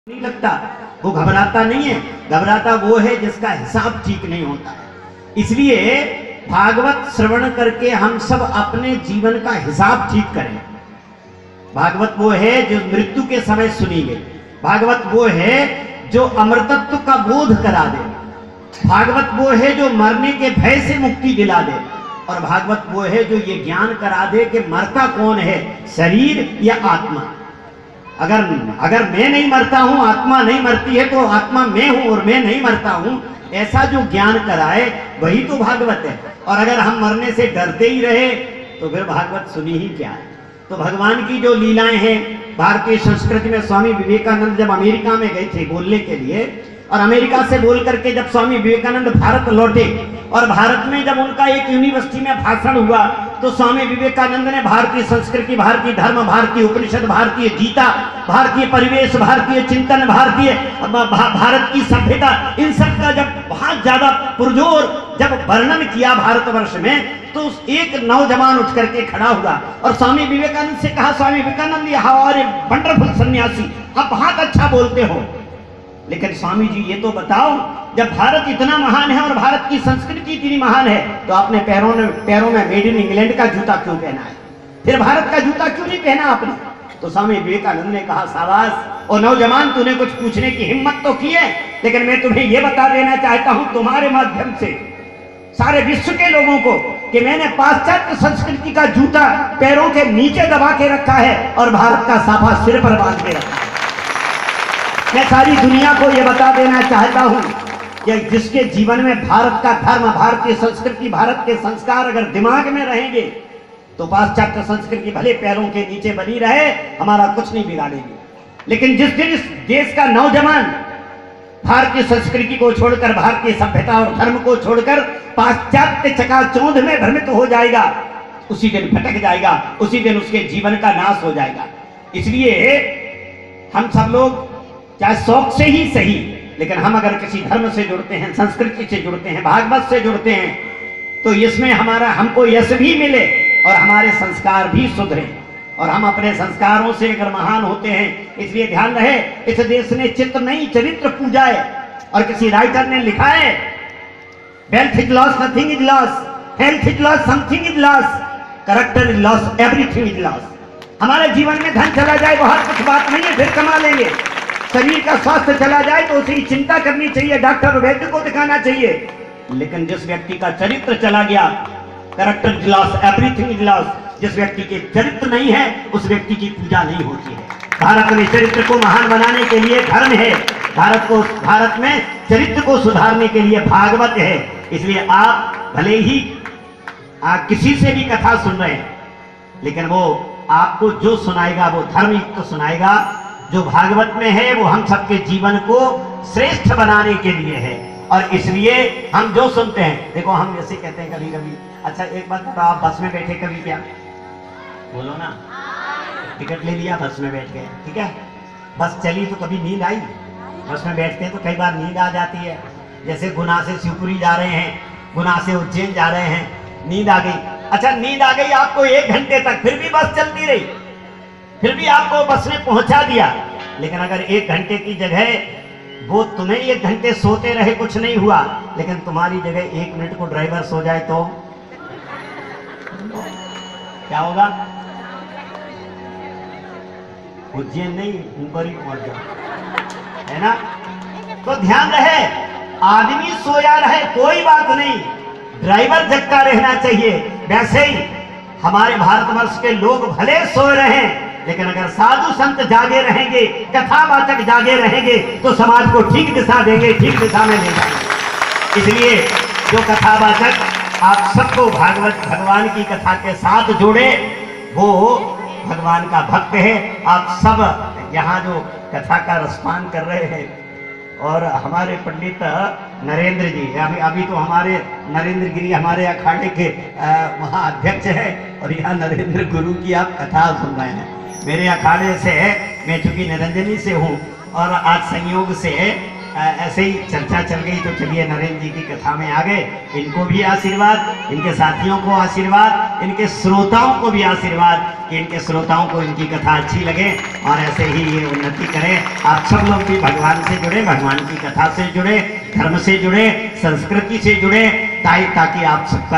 नहीं लगता, वो घबराता नहीं है। घबराता वो है जिसका हिसाब ठीक नहीं होता है। इसलिए भागवत श्रवण करके हम सब अपने जीवन का हिसाब ठीक करें। भागवत वो है जो मृत्यु के समय सुनी गई, भागवत वो है जो अमृतत्व का बोध करा दे, भागवत वो है जो मरने के भय से मुक्ति दिला दे, और भागवत वो है जो ये ज्ञान करा दे कि मरता कौन है, शरीर या आत्मा। अगर मैं नहीं मरता हूं, आत्मा नहीं मरती है, तो आत्मा मैं हूं और मैं नहीं मरता हूं, ऐसा जो ज्ञान कराए वही तो भागवत है। और अगर हम मरने से डरते ही रहे तो फिर भागवत सुनी ही क्या है। तो भगवान की जो लीलाएं हैं भारतीय संस्कृति में, स्वामी विवेकानंद जब अमेरिका में गए थे बोलने के लिए, और अमेरिका से बोल करके जब स्वामी विवेकानंद भारत लौटे और भारत में जब उनका एक यूनिवर्सिटी में भाषण हुआ, तो स्वामी विवेकानंद ने भारतीय संस्कृति, भारतीय धर्म, भारतीय उपनिषद, भारतीय गीता, भारतीय परिवेश, भारतीय चिंतन, भारत की सभ्यता, इन सब का जब बहुत ज्यादा पुरजोर जब वर्णन किया भारतवर्ष में, तो एक नौजवान उठ करके खड़ा हुआ और स्वामी विवेकानंद से कहा, Swami Vivekananda, how are a wonderful sannyasi, आप बहुत अच्छा बोलते हो, लेकिन स्वामी जी ये तो बताओ, जब भारत इतना महान है और भारत की संस्कृति इतनी महान है, तो आपने पैरों में मेड इन इंग्लैंड का जूता क्यों पहना है, फिर भारत का जूता क्यों नहीं पहना आपने? तो स्वामी विवेकानंद ने कहा, शाबाश, और नौजवान तूने कुछ पूछने की हिम्मत तो की है, लेकिन मैं तुम्हें यह बता देना चाहता हूं तुम्हारे माध्यम से सारे विश्व के लोगों को कि मैंने पाश्चात्य संस्कृति का जूता पैरों के नीचे दबा के रखा है और भारत का साफा सिर पर बांध के रखा है। मैं सारी दुनिया को यह बता देना चाहता हूं कि जिसके जीवन में भारत का धर्म, भारतीय संस्कृति, भारत के संस्कार अगर दिमाग में रहेंगे, तो पाश्चात्य संस्कृति भले पैरों के नीचे बनी रहे, हमारा कुछ नहीं बिगाड़ेगी। लेकिन जिस दिन इस देश का नौजवान भारतीय संस्कृति को छोड़कर, भारतीय सभ्यता और धर्म को छोड़कर पाश्चात्य चकाचौंध में भ्रमित हो जाएगा, उसी दिन भटक जाएगा, उसी दिन उसके जीवन का नाश हो जाएगा। इसलिए हम सब लोग चाहे शौक से ही सही, लेकिन हम अगर किसी धर्म से जुड़ते हैं, संस्कृति से जुड़ते हैं, भागवत से जुड़ते हैं, तो इसमें हमको यश भी मिले और हमारे संस्कार भी सुधरे, और हम अपने संस्कारों से अगर महान होते हैं। इसलिए ध्यान रहे, इस देश ने चित्त नहीं चरित्र पूजा है। और किसी राइटर ने लिखा है, wealth is loss, nothing is loss, health is loss, something is loss, character is loss, everything is loss. हमारे जीवन में धन चला जाए बहुत कुछ बात नहीं है, फिर कमा लेंगे। शरीर का स्वास्थ्य चला जाए तो उसे चिंता करनी चाहिए, डॉक्टर वैद्य को दिखाना चाहिए, लेकिन जिस व्यक्ति का चरित्र चला गया, character is loss, everything is loss. जिस व्यक्ति के चरित्र नहीं है उस व्यक्ति की पूजा नहीं होती है। भारत में चरित्र को महान बनाने के लिए धर्म है, भारत में चरित्र को सुधारने के लिए भागवत है। इसलिए आप भले ही किसी से भी कथा सुन रहे हैं, लेकिन वो आपको जो सुनाएगा वो धर्मयुक्त तो सुनाएगा। जो भागवत में है वो हम सबके जीवन को श्रेष्ठ बनाने के लिए है। और इसलिए हम जो सुनते हैं, देखो हम जैसे कहते हैं कभी कभी, अच्छा एक बात बताओ, आप बस में बैठे कभी क्या, बोलो ना, टिकट ले लिया, बस में बैठ गए, ठीक है, बस चली तो कभी नींद आई? बस में बैठते हैं तो कई बार नींद आ जाती है। जैसे गुना से शिवपुरी जा रहे हैं, गुना से उज्जैन जा रहे हैं, नींद आ गई। अच्छा नींद आ गई आपको 1 घंटे तक, फिर भी बस चलती रही, फिर भी आपको बस ने पहुंचा दिया, लेकिन अगर 1 घंटे की जगह वो तुम्हें 1 घंटे सोते रहे, कुछ नहीं हुआ, लेकिन तुम्हारी जगह 1 मिनट को ड्राइवर सो जाए तो क्या होगा? उज्जैन नहीं, ऊपर ही पहुंच जाओ, है ना? तो ध्यान रहे, आदमी सोया रहे कोई बात नहीं, ड्राइवर जगता रहना चाहिए। वैसे ही हमारे भारतवर्ष के लोग भले सो रहे हैं, लेकिन अगर साधु संत जागे रहेंगे, कथावाचक जागे रहेंगे, तो समाज को ठीक दिशा देंगे, ठीक दिशा में ले जाएंगे। इसलिए जो कथावाचक आप सबको भागवत भगवान की कथा के साथ जोड़े, वो भगवान का भक्त है। आप सब यहाँ जो कथा का रसपान कर रहे हैं, और हमारे पंडित नरेंद्र जी, अभी तो हमारे नरेंद्र गिरी हमारे अखाड़े के वहाँ अध्यक्ष है, और यहाँ नरेंद्र गुरु की आप कथा सुन रहे हैं। मेरे अखाड़े से मैं चूंकि निरंजनी से हूँ, और आज संयोग से ऐसे ही चर्चा चल गई तो चलिए नरेंद्र जी की कथा में आ गए। इनको भी आशीर्वाद, इनके साथियों को आशीर्वाद, इनके श्रोताओं को भी आशीर्वाद कि इनके श्रोताओं को इनकी कथा अच्छी लगे और ऐसे ही ये उन्नति करें। आप सब लोग भी भगवान से जुड़े, भगवान की कथा से जुड़े, धर्म से जुड़े, संस्कृति से जुड़े, ताकि आप सबका